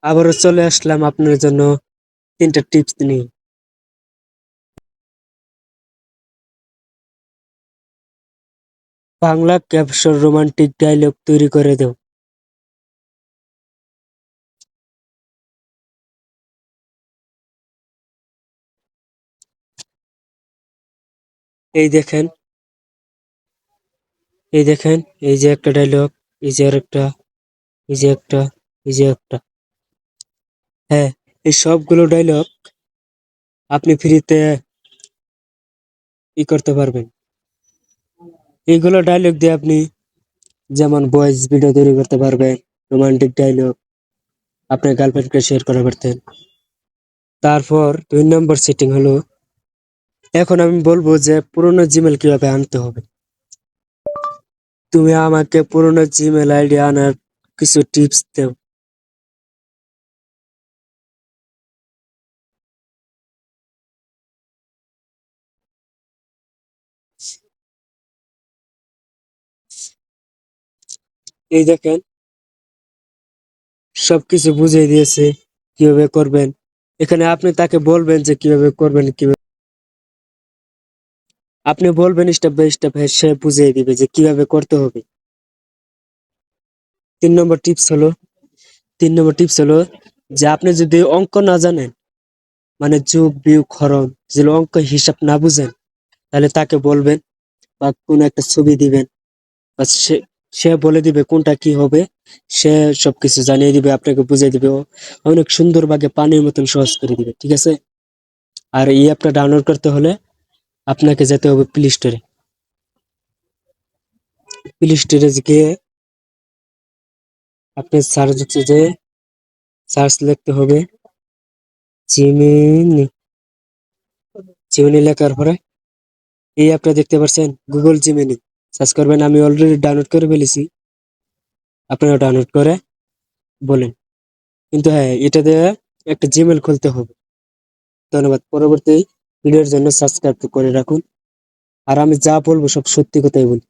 আবারও চলে আসলাম আপনার জন্য 3টা টিপস নিয়ে। বাংলা ক্যাপশন রোমান্টিক ডায়লগ তৈরি করে দাও। এই দেখেন, এই দেখেন, এই যে একটা ডায়লগ, এই যে আরেকটা, এই যে একটা, এই যে একটা। হ্যাঁ, এই সবগুলো ডায়লগ আপনি ফ্রিতে করতে পারবেন। এইগুলো ডায়লগ দিয়ে আপনি যেমন ভয়েস ভিডিও তৈরি করতে পারবেন, রোমান্টিক ডায়লগ আপনার গার্লফ্রেন্ডকে শেয়ার করতে পারতেন। তারপর 2 নম্বর সেটিং হলো, এখন আমি বলবো যে পুরোনো জিমেল কিভাবে আনতে হবে। তুমি আমাকে পুরোনো জিমেল আইডি আনার কিছু টিপস দাও। এই দেখেন, সবকিছু বুঝিয়ে দিয়েছে কিভাবে করবেন। এখানে আপনি তাকে বলবেন যে কিভাবে করবেন, কিভাবে আপনি বলবেন স্টেপ বাই স্টেপ, সে বুঝিয়ে দিবে যে কিভাবে করতে হবে। তিন নম্বর টিপস হলো 3 নম্বর টিপস হলো, যে আপনি যদি অঙ্ক না জানেন, মানে যোগ বিয়োগ হরণ, যদি অঙ্ক হিসাব না বুঝেন, তাহলে তাকে বলবেন বা কোনো একটা ছবি দিবেন, বা সে সে বলে দিবে কোনটা কি হবে। সে সবকিছু জানিয়ে দিবে, আপনাকে বুঝিয়ে দিবে, ও অনেক সুন্দরভাবে পানির মতন সহজ করে দিবে, ঠিক আছে। আর এই অ্যাপটা ডাউনলোড করতে হলে আপনাকে যেতে হবে প্লে স্টোরে। প্লে স্টোরে গিয়ে আপনি সার্চ হচ্ছে যে সার্চ লিখতে হবে জিমিনি। জিমিনি লেখার পরে এই অ্যাপটা দেখতে পাচ্ছেন, গুগল জিমিনি সার্চ করবেন। আমি অলরেডি ডাউনলোড করে ফেলেছি, আপনারা ডাউনলোড করে বলেন। কিন্তু হ্যাঁ, এটা দিয়ে একটা জিমেল খুলতে হবে। ধন্যবাদ। পরবর্তী ভিডিওর জন্য সাবস্ক্রাইব করে রাখুন। আর আমি যা বলবো সব সত্যি কথাই বলি।